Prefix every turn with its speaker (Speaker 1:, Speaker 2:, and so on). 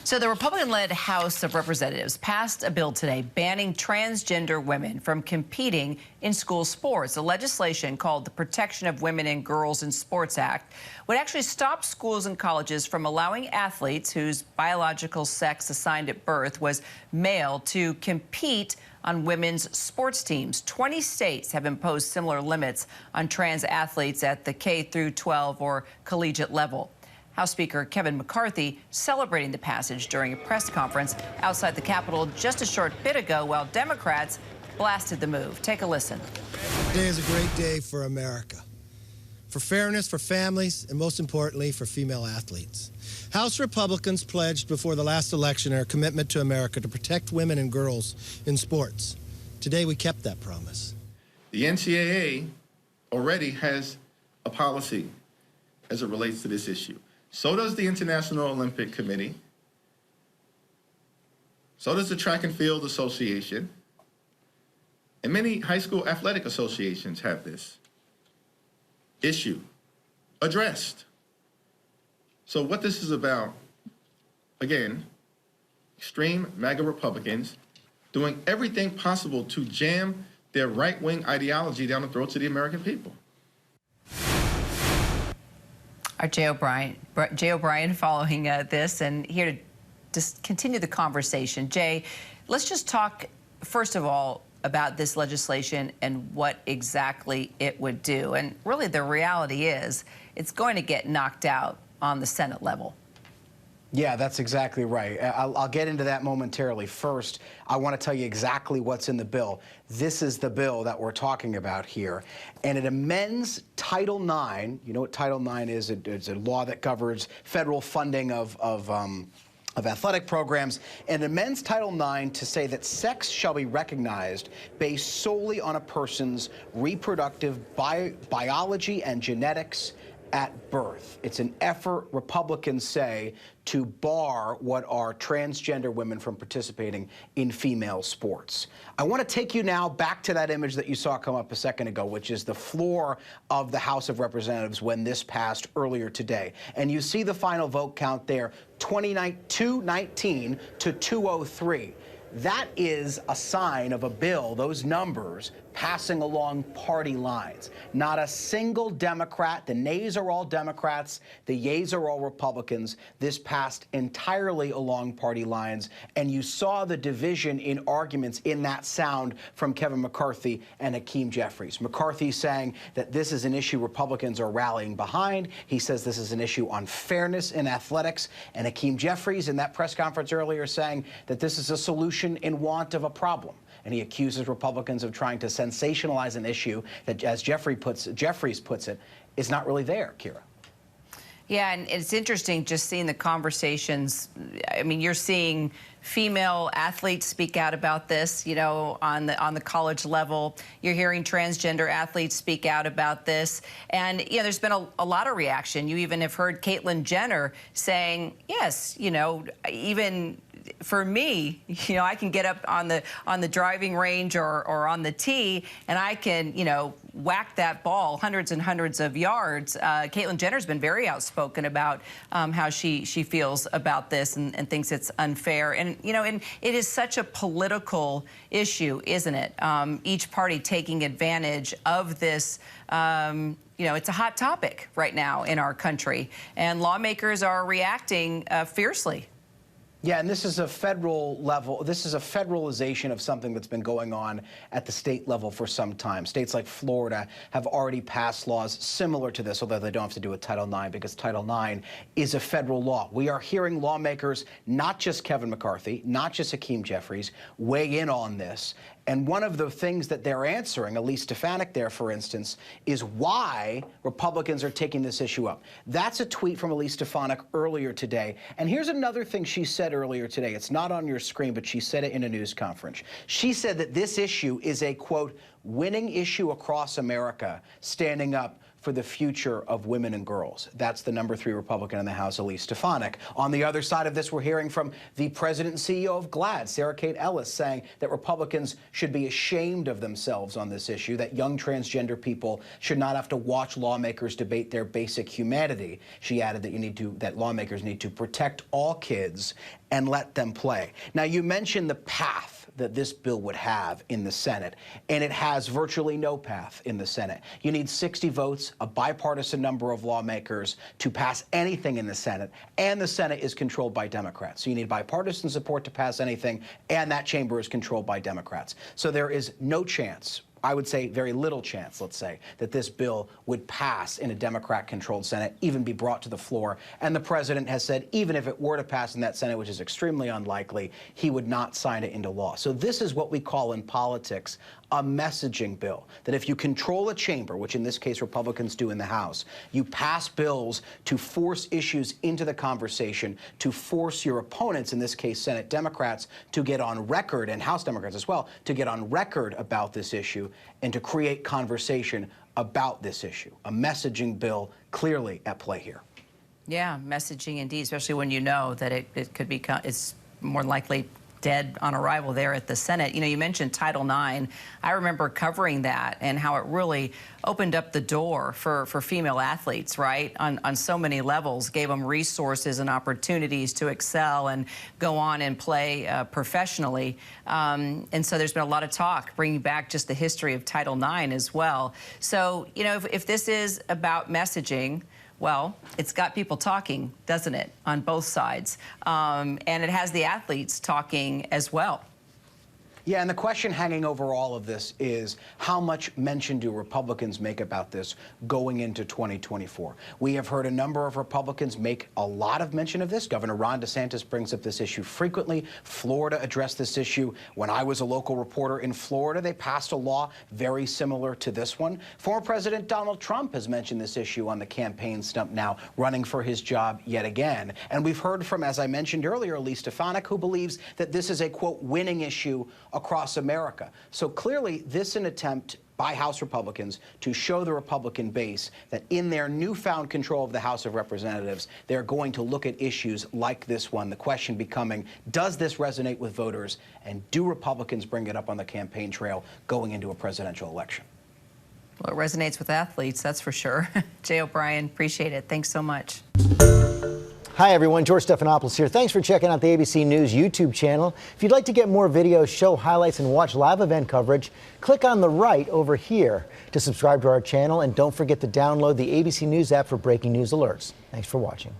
Speaker 1: So the Republican-led House of Representatives passed a bill today banning transgender women from competing in school sports. The legislation, called the Protection of Women and Girls in Sports Act, would actually stop schools and colleges from allowing athletes whose biological sex assigned at birth was male to compete on women's sports teams. 20 states have imposed similar limits on trans athletes at the K-12 or collegiate level. House Speaker Kevin McCarthy celebrating the passage during a press conference outside the Capitol just a short bit ago, while Democrats blasted the move. Take a listen.
Speaker 2: Today is a great day for America, for fairness, for families, and most importantly, for female athletes. House Republicans pledged before the last election their commitment to America to protect women and girls in sports. Today, we kept that promise.
Speaker 3: The NCAA already has a policy as it relates to this issue. So does the International Olympic Committee. So does the Track and Field Association. And many high school athletic associations have this issue addressed. So what this is about, again, extreme MAGA Republicans doing everything possible to jam their right-wing ideology down the throats of the American people.
Speaker 1: Our Jay O'Brien following this and here to just continue the conversation. Jay, let's just talk, first of all, about this legislation and what exactly it would do. And really the reality is it's going to get knocked out on the Senate level.
Speaker 4: Yeah, that's exactly right. I'll get into that momentarily. First, I want to tell you exactly what's in the bill. This is the bill that we're talking about here, and it amends Title IX. You know what Title IX is? It's a law that governs federal funding of athletic programs, and amends Title IX to say that sex shall be recognized based solely on a person's reproductive biology and genetics at birth. It's an effort, Republicans say, to bar what are transgender women from participating in female sports. I want to take you now back to that image that you saw come up a second ago, which is the floor of the House of Representatives when this passed earlier today. And you see the final vote count there, 219 to 203. That is a sign of a bill, those numbers, passing along party lines. Not a single Democrat. The nays are all Democrats. The yeas are all Republicans. This passed entirely along party lines. And you saw the division in arguments in that sound from Kevin McCarthy and Hakeem Jeffries. McCarthy saying that this is an issue Republicans are rallying behind. He says this is an issue on fairness in athletics. And Hakeem Jeffries in that press conference earlier saying that this is a solution in want of a problem. And he accuses Republicans of trying to sensationalize an issue that, as Jeffries puts it, is not really there, Kira.
Speaker 1: Yeah, and it's interesting just seeing the conversations. I mean, you're seeing female athletes speak out about this, you know, on the college level. You're hearing transgender athletes speak out about this. And, you know, there's been a lot of reaction. You even have heard Caitlyn Jenner saying, yes, you know, even for me, you know, I can get up on the driving range or on the tee, and I can, you know, whack that ball hundreds and hundreds of yards. Caitlyn Jenner's been very outspoken about how she feels about this and thinks it's unfair. And, you know, and it is such a political issue, isn't it? Each party taking advantage of this. You know, it's a hot topic right now in our country, and lawmakers are reacting fiercely.
Speaker 4: Yeah, and this is a federal level. This is a federalization of something that's been going on at the state level for some time. States like Florida have already passed laws similar to this, although they don't have to do with Title IX because Title IX is a federal law. We are hearing lawmakers, not just Kevin McCarthy, not just Hakeem Jeffries, weigh in on this. And one of the things that they're answering, Elise Stefanik there, for instance, is why Republicans are taking this issue up. That's a tweet from Elise Stefanik earlier today. And here's another thing she said earlier today. It's not on your screen, but she said it in a news conference. She said that this issue is a, quote, winning issue across America, standing up for the future of women and girls. That's the number 3 Republican in the House, Elise Stefanik. On the other side of this, we're hearing from the president and CEO of GLAAD, Sarah Kate Ellis, saying that Republicans should be ashamed of themselves on this issue, that young transgender people should not have to watch lawmakers debate their basic humanity. She added that lawmakers need to protect all kids and let them play. Now, you mentioned the path that this bill would have in the Senate, and it has virtually no path in the Senate. You need 60 votes, a bipartisan number of lawmakers to pass anything in the Senate, and the Senate is controlled by Democrats. So you need bipartisan support to pass anything, and that chamber is controlled by Democrats. So there is no chance, I would say very little chance, let's say, that this bill would pass in a Democrat-controlled Senate, even be brought to the floor. And the president has said even if it were to pass in that Senate, which is extremely unlikely, he would not sign it into law. So this is what we call in politics a messaging bill, that if you control a chamber, which in this case Republicans do in the House, you pass bills to force issues into the conversation, to force your opponents, in this case Senate Democrats, to get on record, and House Democrats as well, to get on record about this issue and to create conversation about this issue. A messaging bill clearly at play here.
Speaker 1: Yeah, messaging indeed, especially when you know that it could be, it's more likely dead on arrival there at the Senate. You know, you mentioned Title IX. I remember covering that and how it really opened up the door for female athletes, right, on so many levels, gave them resources and opportunities to excel and go on and play professionally. And so there's been a lot of talk, bringing back just the history of Title IX as well. So, you know, if this is about messaging, well, it's got people talking, doesn't it, on both sides? And it has the athletes talking as well.
Speaker 4: Yeah, and the question hanging over all of this is how much mention do Republicans make about this going into 2024? We have heard a number of Republicans make a lot of mention of this. Governor Ron DeSantis brings up this issue frequently. Florida addressed this issue. When I was a local reporter in Florida, they passed a law very similar to this one. Former President Donald Trump has mentioned this issue on the campaign stump now, running for his job yet again. And we've heard from, as I mentioned earlier, Elise Stefanik, who believes that this is a, quote, winning issue across America. So clearly, this is an attempt by House Republicans to show the Republican base that in their newfound control of the House of Representatives, they're going to look at issues like this one. The question becoming, does this resonate with voters, and do Republicans bring it up on the campaign trail going into a presidential election?
Speaker 1: Well, it resonates with athletes, that's for sure. Jay O'Brien, appreciate it. Thanks so much.
Speaker 5: Hi, everyone. George Stephanopoulos here. Thanks for checking out the ABC News YouTube channel. If you'd like to get more videos, show highlights, and watch live event coverage, click on the right over here to subscribe to our channel. And don't forget to download the ABC News app for breaking news alerts. Thanks for watching.